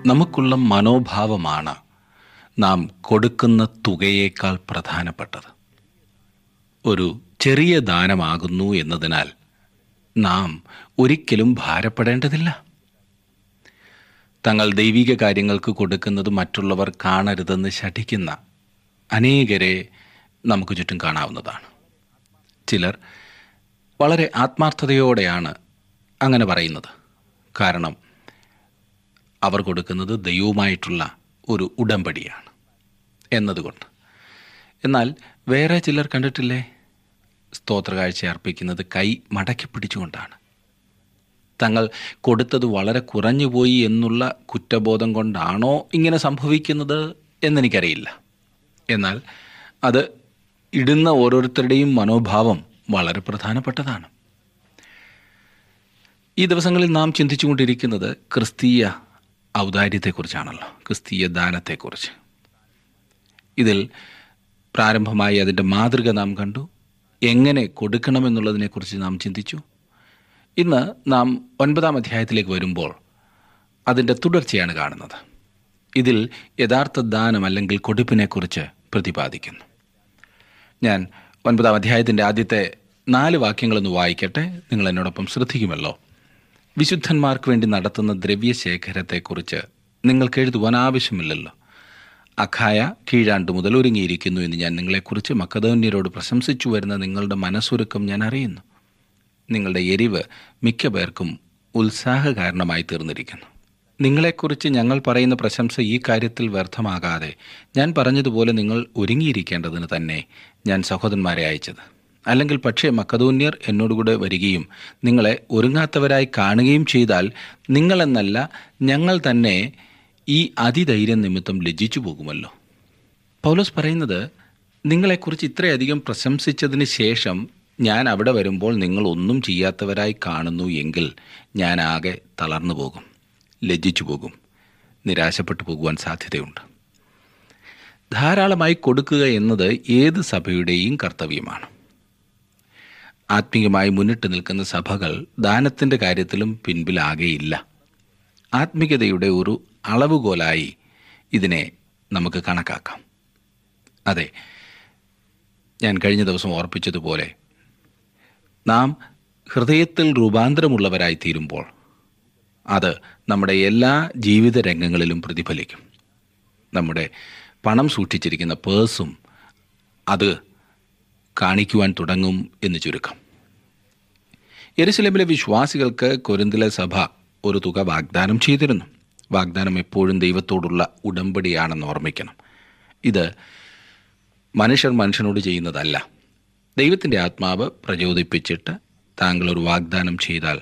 നമുക്കുള്ള മനോഭാവമാണ് നാം കൊടുക്കുന്ന തുകയേക്കാൾ പ്രധാനപ്പെട്ടത്. ഒരു ചെറിയ ദാനമാകുന്നു എന്നതിനാൽ നാം ഒരിക്കലും ഭാരപ്പെടേണ്ടതില്ല. തങ്ങൾ ദൈവിക കാര്യങ്ങൾക്ക് കൊടുക്കുന്നത് മറ്റുള്ളവർ കാണരുതെന്ന് ശഠിക്കുന്ന അനേകരെ നമുക്ക് ചുറ്റും കാണാവുന്നതാണ്. ചിലർ വളരെ ആത്മാർത്ഥതയോടെയാണ് അങ്ങനെ പറയുന്നത്. കാരണം അവർ കൊടുക്കുന്നത് ദൈവവുമായിട്ടുള്ള ഒരു ഉടമ്പടിയാണ് എന്നതുകൊണ്ട്. എന്നാൽ വേറെ ചിലർ കണ്ടിട്ടില്ലേ, സ്തോത്രകാഴ്ച അർപ്പിക്കുന്നത് കൈ മടക്കി പിടിച്ചുകൊണ്ടാണ്. തങ്ങൾ കൊടുത്തത് വളരെ കുറഞ്ഞുപോയി എന്നുള്ള കുറ്റബോധം കൊണ്ടാണോ ഇങ്ങനെ സംഭവിക്കുന്നത് എന്നെനിക്കറിയില്ല. എന്നാൽ അത് ഇടുന്ന ഓരോരുത്തരുടെയും മനോഭാവം വളരെ പ്രധാനപ്പെട്ടതാണ്. ഈ ദിവസങ്ങളിൽ നാം ചിന്തിച്ചുകൊണ്ടിരിക്കുന്നത് ക്രിസ്തീയ ഔദാര്യത്തെക്കുറിച്ചാണല്ലോ, ക്രിസ്തീയ ദാനത്തെക്കുറിച്ച്. ഇതിൽ പ്രാരംഭമായി അതിൻ്റെ മാതൃക നാം കണ്ടു. എങ്ങനെ കൊടുക്കണമെന്നുള്ളതിനെക്കുറിച്ച് നാം ചിന്തിച്ചു. ഇന്ന് നാം 9-ാം അധ്യായത്തിലേക്ക് വരുമ്പോൾ അതിൻ്റെ തുടർച്ചയാണ് കാണുന്നത്. ഇതിൽ യഥാർത്ഥ ദാനം അല്ലെങ്കിൽ കൊടുപ്പിനെക്കുറിച്ച് പ്രതിപാദിക്കുന്നു. ഞാൻ 9-ാം അധ്യായത്തിൻ്റെ ആദ്യത്തെ 4 വാക്യങ്ങളൊന്ന് വായിക്കട്ടെ, നിങ്ങൾ എന്നോടൊപ്പം ശ്രദ്ധിക്കുമല്ലോ. വിശുദ്ധന്മാർക്ക് വേണ്ടി നടത്തുന്ന ദ്രവ്യശേഖരത്തെക്കുറിച്ച് നിങ്ങൾക്ക് എഴുതുവാൻ ആവശ്യമില്ലല്ലോ. അഖായ കീഴാണ്ട് മുതൽ ഒരുങ്ങിയിരിക്കുന്നു എന്ന് ഞാൻ നിങ്ങളെക്കുറിച്ച് മക്കദോന്യരോട് പ്രശംസിച്ചു വരുന്ന നിങ്ങളുടെ മനസ്സൊരുക്കം ഞാൻ അറിയുന്നു. നിങ്ങളുടെ എരിവ് മിക്ക പേർക്കും ഉത്സാഹകാരണമായി തീർന്നിരിക്കുന്നു. നിങ്ങളെക്കുറിച്ച് ഞങ്ങൾ പറയുന്ന പ്രശംസ ഈ കാര്യത്തിൽ വ്യർത്ഥമാകാതെ ഞാൻ പറഞ്ഞതുപോലെ നിങ്ങൾ ഒരുങ്ങിയിരിക്കേണ്ടതിന് തന്നെ ഞാൻ സഹോദരന്മാരെ അയച്ചത്. അല്ലെങ്കിൽ പക്ഷേ മക്കദോന്യർ എന്നോടുകൂടെ വരികയും നിങ്ങളെ ഒരുങ്ങാത്തവരായി കാണുകയും ചെയ്താൽ നിങ്ങളെന്നല്ല ഞങ്ങൾ തന്നെ ഈ അതിധൈര്യം നിമിത്തം ലജ്ജിച്ചു പോകുമല്ലോ. പൗലോസ് പറയുന്നത്, നിങ്ങളെക്കുറിച്ച് ഇത്രയധികം പ്രശംസിച്ചതിന് ശേഷം ഞാൻ അവിടെ വരുമ്പോൾ നിങ്ങൾ ഒന്നും ചെയ്യാത്തവരായി കാണുന്നു എങ്കിൽ ഞാൻ ആകെ തളർന്നു പോകും, ലജ്ജിച്ചു പോകും, നിരാശപ്പെട്ടു പോകുവാൻ സാധ്യതയുണ്ട്. ധാരാളമായി കൊടുക്കുക എന്നത് ഏത് സഭയുടെയും കർത്തവ്യമാണ്. ആത്മീയമായി മുന്നിട്ട് നിൽക്കുന്ന സഭകൾ ദാനത്തിൻ്റെ കാര്യത്തിലും പിൻപിലാകെയില്ല. ആത്മീയതയുടെ ഒരു അളവുകോലായി ഇതിനെ നമുക്ക് കണക്കാക്കാം. അതെ, ഞാൻ കഴിഞ്ഞ ദിവസം ഓർപ്പിച്ചതുപോലെ നാം ഹൃദയത്തിൽ രൂപാന്തരമുള്ളവരായി തീരുമ്പോൾ അത് നമ്മുടെ എല്ലാ ജീവിത രംഗങ്ങളിലും പ്രതിഫലിക്കും. നമ്മുടെ പണം സൂക്ഷിച്ചിരിക്കുന്ന പേഴ്സും അത് കാണിക്കുവാൻ തുടങ്ങും എന്ന് ചുരുക്കം. യെരുശലേമിലെ വിശ്വാസികൾക്ക് കൊരിന്തിലെ സഭ ഒരു തുക വാഗ്ദാനം ചെയ്തിരുന്നു. വാഗ്ദാനം എപ്പോഴും ദൈവത്തോടുള്ള ഉടമ്പടിയാണെന്ന് ഓർമ്മിക്കണം. ഇത് മനുഷ്യർ മനുഷ്യനോട് ചെയ്യുന്നതല്ല. ദൈവത്തിൻ്റെ ആത്മാവ് പ്രചോദിപ്പിച്ചിട്ട് താങ്കൾ ഒരു വാഗ്ദാനം ചെയ്താൽ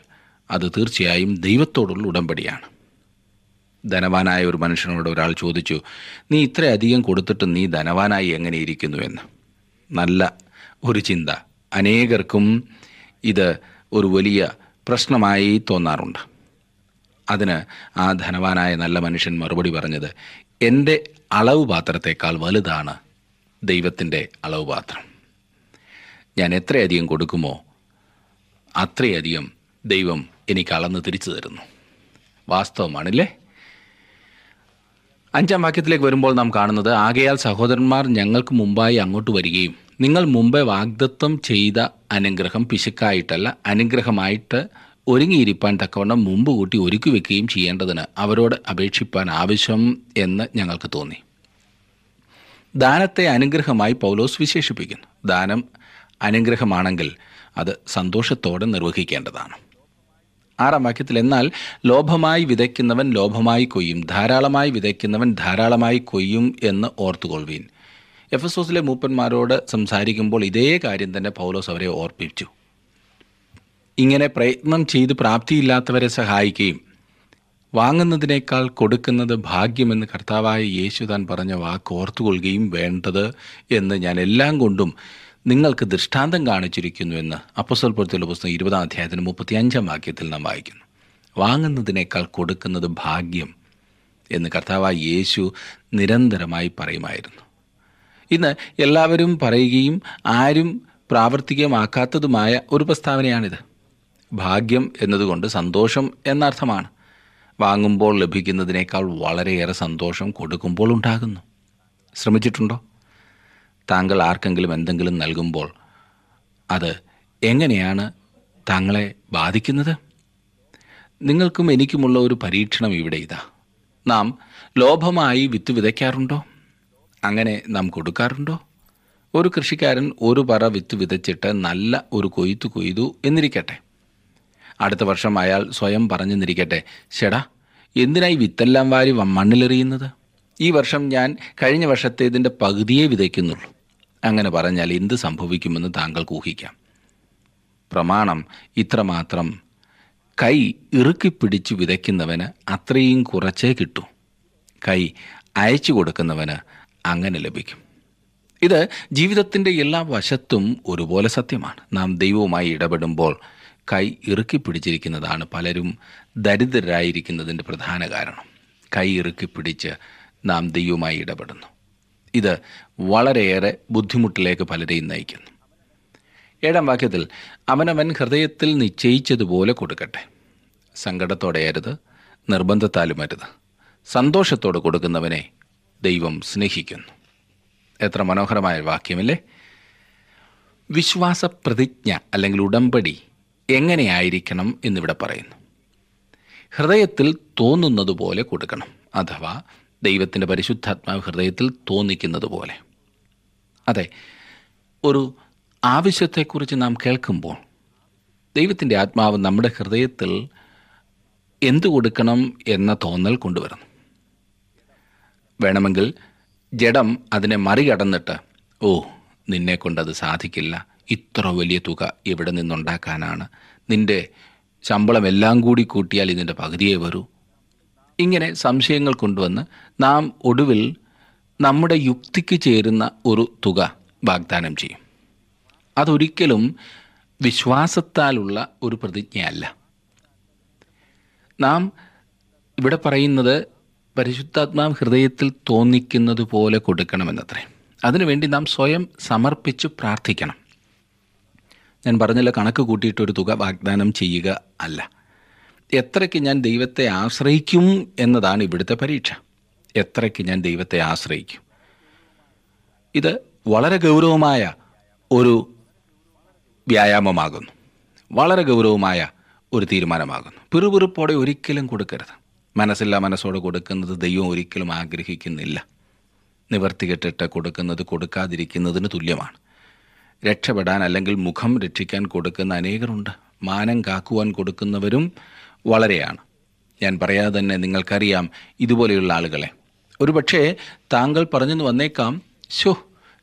അത് തീർച്ചയായും ദൈവത്തോടുള്ള ഉടമ്പടിയാണ്. ധനവാനായ ഒരു മനുഷ്യനോട് ഒരാൾ ചോദിച്ചു, നീ ഇത്രയധികം കൊടുത്തിട്ട് നീ ധനവാനായി എങ്ങനെ ഇരിക്കുന്നു എന്ന്. നല്ല ഒരു ചിന്ത. അനേകർക്കും ഇത് ഒരു വലിയ പ്രശ്നമായി തോന്നാറുണ്ട്. അതിന് ആ ധനവാനായ നല്ല മനുഷ്യൻ മറുപടി പറഞ്ഞത്, എൻ്റെ അളവ് പാത്രത്തേക്കാൾ വലുതാണ് ദൈവത്തിൻ്റെ അളവ് പാത്രം. ഞാൻ എത്രയധികം കൊടുക്കുമോ അത്രയധികം ദൈവം എനിക്ക് അളന്ന് തിരിച്ചു തരുന്നു. വാസ്തവമാണല്ലേ? 5-ാം വാക്യത്തിലേക്ക് വരുമ്പോൾ നാം കാണുന്നത്, ആകയാൽ സഹോദരന്മാർ ഞങ്ങൾക്ക് മുമ്പായി അങ്ങോട്ട് വരികയും നിങ്ങൾ മുമ്പേ വാഗ്ദത്തം ചെയ്ത അനുഗ്രഹം പിശുക്കായിട്ടല്ല അനുഗ്രഹമായിട്ട് ഒരുങ്ങിയിരിപ്പാൻ തക്കവണ്ണം മുമ്പ് കൂട്ടി ഒരുക്കി വെക്കുകയും ചെയ്യേണ്ടതിന് അവരോട് അപേക്ഷിപ്പാൻ ആവശ്യം എന്ന് ഞങ്ങൾക്ക് തോന്നി. ദാനത്തെ അനുഗ്രഹമായി പൗലോസ് വിശേഷിപ്പിക്കുന്നു. ദാനം അനുഗ്രഹമാണെങ്കിൽ അത് സന്തോഷത്തോടെ നിർവഹിക്കേണ്ടതാണ്. 6-ാം വാക്യത്തിൽ, എന്നാൽ ലോഭമായി വിതയ്ക്കുന്നവൻ ലോഭമായി കൊയ്യും, ധാരാളമായി വിതയ്ക്കുന്നവൻ ധാരാളമായി കൊയ്യും എന്ന് ഓർത്തുകൊള്ളുവീൻ. എഫെസോസിലെ മൂപ്പന്മാരോട് സംസാരിക്കുമ്പോൾ ഇതേ കാര്യം തന്നെ പൗലോസ് അവരെ ഓർപ്പിച്ചു. ഇങ്ങനെ പ്രയത്നം ചെയ്ത് പ്രാപ്തിയില്ലാത്തവരെ സഹായിക്കുകയും വാങ്ങുന്നതിനേക്കാൾ കൊടുക്കുന്നത് ഭാഗ്യമെന്ന് കർത്താവായ യേശു താൻ പറഞ്ഞ വാക്ക് ഓർത്തുകൊള്ളുകയും വേണ്ടത് എന്ന് ഞാൻ എല്ലാം കൊണ്ടും നിങ്ങൾക്ക് ദൃഷ്ടാന്തം കാണിച്ചിരിക്കുന്നു എന്ന് അപ്പോസ്തലപ്രവൃത്തികളുടെ പുസ്തകം 20-ാം അധ്യായത്തിന് 35-ാം വാക്യത്തിൽ നാം വായിക്കുന്നു. വാങ്ങുന്നതിനേക്കാൾ കൊടുക്കുന്നത് ഭാഗ്യം എന്ന് കർത്താവായ യേശു നിരന്തരമായി പറയുമായിരുന്നു. ഇന്ന് എല്ലാവരും പറയുകയും ആരും പ്രാവർത്തികമാക്കാത്തതുമായ ഒരു പ്രസ്താവനയാണിത്. ഭാഗ്യം എന്നതുകൊണ്ട് സന്തോഷം എന്നർത്ഥമാണ്. വാങ്ങുമ്പോൾ ലഭിക്കുന്നതിനേക്കാൾ വളരെയേറെ സന്തോഷം കൊടുക്കുമ്പോൾ ഉണ്ടാകുന്നു. ശ്രമിച്ചിട്ടുണ്ടോ? താങ്കൾ ആർക്കെങ്കിലും എന്തെങ്കിലും നൽകുമ്പോൾ അത് എങ്ങനെയാണ് താങ്കളെ ബാധിക്കുന്നത്? നിങ്ങൾക്കും എനിക്കുമുള്ള ഒരു പരീക്ഷണം ഇവിടെ ഇതാ. നാം ലോഭമായി വിത്ത് വിതയ്ക്കാറുണ്ടോ? അങ്ങനെ നാം കൊടുക്കാറുണ്ടോ? ഒരു കൃഷിക്കാരൻ ഒരു പറ വിത്ത് വിതച്ചിട്ട് നല്ല ഒരു കൊയ്ത്ത് കൊയ്തു എന്നിരിക്കട്ടെ. അടുത്ത വർഷം അയാൾ സ്വയം പറഞ്ഞെന്നിരിക്കട്ടെ, ചേടാ, എന്തിനായി വിത്തെല്ലാം വാരി മണ്ണിലെറിയുന്നത്? ഈ വർഷം ഞാൻ കഴിഞ്ഞ വർഷത്തേതിൻ്റെ പകുതിയേ വിതയ്ക്കുന്നുള്ളൂ. അങ്ങനെ പറഞ്ഞാൽ എന്ത് സംഭവിക്കുമെന്ന് താങ്കൾക്ക് ഊഹിക്കാം. പ്രമാണം ഇത്രമാത്രം: കൈ ഇറുക്കിപ്പിടിച്ച് വിതയ്ക്കുന്നവന് അത്രയും കുറച്ചേ കിട്ടൂ, കൈ അയച്ചു കൊടുക്കുന്നവന് അങ്ങനെ ലഭിക്കും. ഇത് ജീവിതത്തിൻ്റെ എല്ലാ വശത്തും ഒരുപോലെ സത്യമാണ്. നാം ദൈവവുമായി ഇടപെടുമ്പോൾ കൈ ഇറുക്കിപ്പിടിച്ചിരിക്കുന്നതാണ് പലരും ദരിദ്രരായിരിക്കുന്നതിൻ്റെ പ്രധാന കാരണം. കൈ ഇറുക്കിപ്പിടിച്ച് നാം ദൈവവുമായി ഇടപെടുന്നു. ഇത് വളരെയേറെ ബുദ്ധിമുട്ടിലേക്ക് പലരെയും നയിക്കുന്നു. 7-ാം വാക്യത്തിൽ, അവനവൻ ഹൃദയത്തിൽ നിശ്ചയിച്ചതുപോലെ കൊടുക്കട്ടെ. സങ്കടത്തോടെ അരുത്, നിർബന്ധത്താലും അരുത്. സന്തോഷത്തോടെ കൊടുക്കുന്നവനെ ദൈവം സ്നേഹിക്കുന്നു. എത്ര മനോഹരമായ വാക്യമല്ലേ? വിശ്വാസ പ്രതിജ്ഞ അല്ലെങ്കിൽ ഉടമ്പടി എങ്ങനെയായിരിക്കണം എന്നിവിടെ പറയുന്നു. ഹൃദയത്തിൽ തോന്നുന്നത് പോലെ കൊടുക്കണം, അഥവാ ദൈവത്തിൻ്റെ പരിശുദ്ധാത്മാവ് ഹൃദയത്തിൽ തോന്നിക്കുന്നത് പോലെ. അതെ, ഒരു ആവശ്യത്തെക്കുറിച്ച് നാം കേൾക്കുമ്പോൾ ദൈവത്തിൻ്റെ ആത്മാവ് നമ്മുടെ ഹൃദയത്തിൽ എന്തു കൊടുക്കണം എന്ന തോന്നൽ കൊണ്ടുവരുന്നു. വേണമെങ്കിൽ ജഡം അതിനെ മറികടന്നിട്ട്, ഓ, നിന്നെക്കൊണ്ടത് സാധിക്കില്ല, ഇത്ര വലിയ തുക എവിടെ നിന്നുണ്ടാക്കാനാണ്, നിൻ്റെ ശമ്പളം എല്ലാം കൂടി കൂട്ടിയാൽ ഇതിൻ്റെ പകുതിയേ വരൂ, ഇങ്ങനെ സംശയങ്ങൾ കൊണ്ടുവന്ന് നാം ഒടുവിൽ നമ്മുടെ യുക്തിക്ക് ചേരുന്ന ഒരു തുക വാഗ്ദാനം ചെയ്യും. അതൊരിക്കലും വിശ്വാസത്താലുള്ള ഒരു പ്രതിജ്ഞയല്ല. നാം ഇവിടെ പറയുന്നത് പരിശുദ്ധാത്മാവ് ഹൃദയത്തിൽ തോന്നിക്കുന്നത് പോലെ കൊടുക്കണമെന്നത്രേ. അതിനുവേണ്ടി നാം സ്വയം സമർപ്പിച്ച് പ്രാർത്ഥിക്കണം. ഞാൻ പറഞ്ഞല്ലോ, കണക്ക് കൂട്ടിയിട്ടൊരു തുക വാഗ്ദാനം ചെയ്യുക അല്ല. എത്രയ്ക്ക് ഞാൻ ദൈവത്തെ ആശ്രയിക്കും എന്നതാണ് ഇവിടുത്തെ പരീക്ഷ. എത്രയ്ക്ക് ഞാൻ ദൈവത്തെ ആശ്രയിക്കും. ഇത് വളരെ ഗൗരവമായ ഒരു വ്യായാമമാകുന്നു, വളരെ ഗൗരവമായ ഒരു തീരുമാനമാകുന്നു. പിറുപിറുപ്പോടെ ഒരിക്കലും കൊടുക്കരുത്. മനസ്സില്ലാ മനസ്സോടെ കൊടുക്കുന്നത് ദൈവം ഒരിക്കലും ആഗ്രഹിക്കുന്നില്ല. നിവർത്തികെട്ടിട്ട് കൊടുക്കുന്നത് കൊടുക്കാതിരിക്കുന്നതിന് തുല്യമാണ്. രക്ഷപ്പെടാൻ അല്ലെങ്കിൽ മുഖം രക്ഷിക്കാൻ കൊടുക്കുന്ന അനേകരുണ്ട്. മാനം കാക്കുവാൻ കൊടുക്കുന്നവരും വളരെയാണ്. ഞാൻ പറയാതെ തന്നെ നിങ്ങൾക്കറിയാം ഇതുപോലെയുള്ള ആളുകളെ. ഒരുപക്ഷേ താങ്കൾ പറഞ്ഞു വന്നേക്കാം,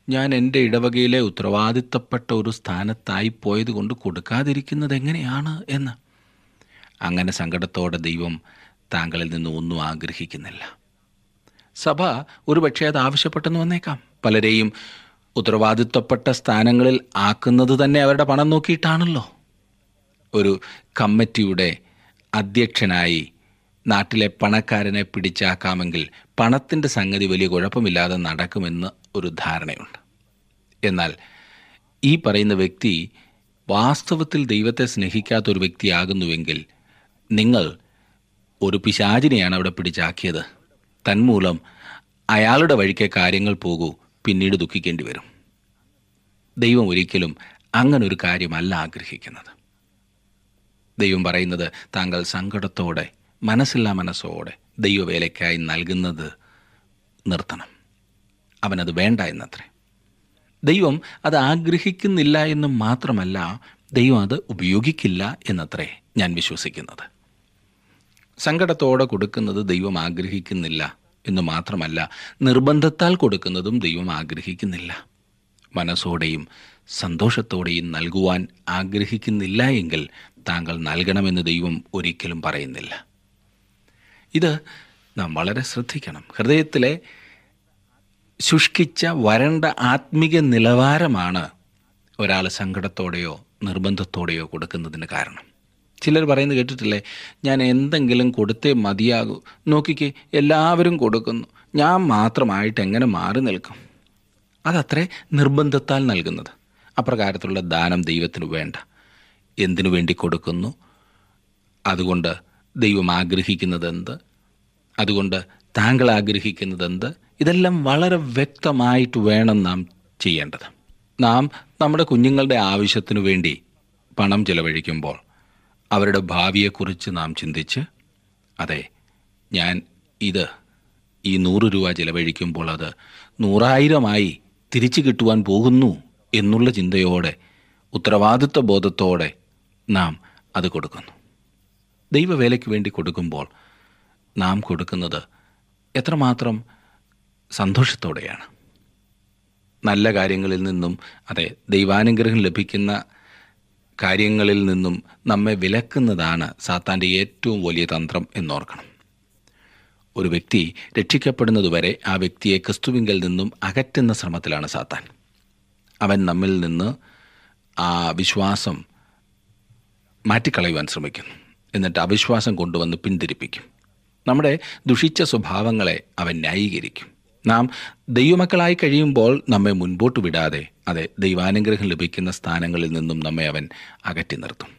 ഞാൻ എൻ്റെ ഇടവകയിലെ ഉത്തരവാദിത്തപ്പെട്ട ഒരു സ്ഥാനത്തായി പോയത് കൊണ്ട് കൊടുക്കാതിരിക്കുന്നത് എങ്ങനെയാണ് എന്ന്. അങ്ങനെ സങ്കടത്തോടെ ദൈവം താങ്കളിൽ നിന്ന് ഒന്നും ആഗ്രഹിക്കുന്നില്ല. സഭ ഒരുപക്ഷെ അത് ആവശ്യപ്പെട്ടെന്ന് വന്നേക്കാം. പലരെയും ഉത്തരവാദിത്തപ്പെട്ട സ്ഥാനങ്ങളിൽ ആക്കുന്നത് തന്നെ അവരുടെ പണം നോക്കിയിട്ടാണല്ലോ. ഒരു കമ്മിറ്റിയുടെ അധ്യക്ഷനായി നാട്ടിലെ പണക്കാരനെ പിടിച്ചാക്കാമെങ്കിൽ പണത്തിൻ്റെ സംഗതി വലിയ കുഴപ്പമില്ലാതെ നടക്കുമെന്ന് ഒരു ധാരണയുണ്ട്. എന്നാൽ ഈ പറയുന്ന വ്യക്തി വാസ്തവത്തിൽ ദൈവത്തെ സ്നേഹിക്കാത്തൊരു വ്യക്തിയാകുന്നുവെങ്കിൽ നിങ്ങൾ ഒരു പിശാചിനെയാണ് അവിടെ പിടിച്ചാക്കിയത്. തന്മൂലം അയാളുടെ വഴിക്ക് കാര്യങ്ങൾ പോകൂ, പിന്നീട് ദുഃഖിക്കേണ്ടി വരും. ദൈവം ഒരിക്കലും അങ്ങനൊരു കാര്യമല്ല ആഗ്രഹിക്കുന്നത്. ദൈവം പറയുന്നത് താങ്കൾ സങ്കടത്തോടെ, മനസ്സില്ലാ മനസ്സോടെ ദൈവവേലയ്ക്കായി നൽകുന്നത് നിർത്തണം. അവനത് വേണ്ട എന്നത്രേ. ദൈവം അത് ആഗ്രഹിക്കുന്നില്ല എന്ന് മാത്രമല്ല, ദൈവം അത് ഉപയോഗിക്കില്ല എന്നത്രേ ഞാൻ വിശ്വസിക്കുന്നത്. സങ്കടത്തോടെ കൊടുക്കുന്നത് ദൈവം ആഗ്രഹിക്കുന്നില്ല എന്ന് മാത്രമല്ല, നിർബന്ധത്താൽ കൊടുക്കുന്നതും ദൈവം ആഗ്രഹിക്കുന്നില്ല. മനസ്സോടെയും സന്തോഷത്തോടെയും നൽകുവാൻ ആഗ്രഹിക്കുന്നില്ല എങ്കിൽ താങ്കൾ നൽകണമെന്ന് ദൈവം ഒരിക്കലും പറയുന്നില്ല. ഇത് നാം വളരെ ശ്രദ്ധിക്കണം. ഹൃദയത്തിലെ ശുഷ്കിച്ച വരണ്ട ആത്മീക നിലവാരമാണ് ഒരാൾ സങ്കടത്തോടെയോ നിർബന്ധത്തോടെയോ കൊടുക്കുന്നതിന് കാരണം. ചിലർ പറയുന്നത് കേട്ടിട്ടില്ലേ, ഞാൻ എന്തെങ്കിലും കൊടുത്തേ മതിയാകൂ, നോക്കിക്കേ എല്ലാവരും കൊടുക്കുന്നു, ഞാൻ മാത്രമായിട്ട് എങ്ങനെ മാറി നിൽക്കും. അതത്രേ നിർബന്ധത്താൽ നൽകുന്നത്. അപ്രകാരത്തിലുള്ള ദാനം ദൈവത്തിന് വേണ്ട. എന്തിനു വേണ്ടി കൊടുക്കുന്നു? അതുകൊണ്ട് ദൈവം ആഗ്രഹിക്കുന്നതെന്ത്, അതുകൊണ്ട് താങ്കൾ ആഗ്രഹിക്കുന്നതെന്ത്, ഇതെല്ലാം വളരെ വ്യക്തമായിട്ട് വേണം നാം ചെയ്യേണ്ടത്. നാം നമ്മുടെ കുഞ്ഞുങ്ങളുടെ ആവശ്യത്തിനു വേണ്ടി പണം ചെലവഴിക്കുമ്പോൾ അവരുടെ ഭാവിയെക്കുറിച്ച് നാം ചിന്തിച്ച്, അതെ, ഞാൻ ഈ 100 രൂപ ചിലവഴിക്കുമ്പോൾ അത് 100,000 തിരിച്ചു കിട്ടുവാൻ പോകുന്നു എന്നുള്ള ചിന്തയോടെ, ഉത്തരവാദിത്വ ബോധത്തോടെ നാം അത് കൊടുക്കുന്നു. ദൈവവേലയ്ക്ക് വേണ്ടി കൊടുക്കുമ്പോൾ നാം കൊടുക്കുന്നത് എത്രമാത്രം സന്തോഷത്തോടെയാണ്. നല്ല കാര്യങ്ങളിൽ നിന്നും, അതെ, ദൈവാനുഗ്രഹം ലഭിക്കുന്ന കാര്യങ്ങളിൽ നിന്നും നമ്മെ വിലക്കുന്നതാണ് സാത്താൻ്റെ ഏറ്റവും വലിയ തന്ത്രം എന്നോർക്കണം. ഒരു വ്യക്തി രക്ഷിക്കപ്പെടുന്നതുവരെ ആ വ്യക്തിയെ ക്രിസ്തുവിങ്കൽ നിന്നും അകറ്റുന്ന ശ്രമത്തിലാണ് സാത്താൻ. അവൻ നമ്മിൽ നിന്ന് ആ വിശ്വാസം മാറ്റിക്കളയുവാൻ ശ്രമിക്കുന്നു. എന്നിട്ട് അവിശ്വാസം കൊണ്ടുവന്ന് പിന്തിരിപ്പിക്കും. നമ്മുടെ ദുഷിച്ച സ്വഭാവങ്ങളെ അവൻ ന്യായീകരിക്കും. നാം ദൈവമക്കളായി കഴിയുമ്പോൾ നമ്മെ മുൻപോട്ട് വിടാതെ, അതെ, ദൈവാനുഗ്രഹം ലഭിക്കുന്ന സ്ഥാനങ്ങളിൽ നിന്നും നമ്മെ അവൻ അകറ്റി നിർത്തും.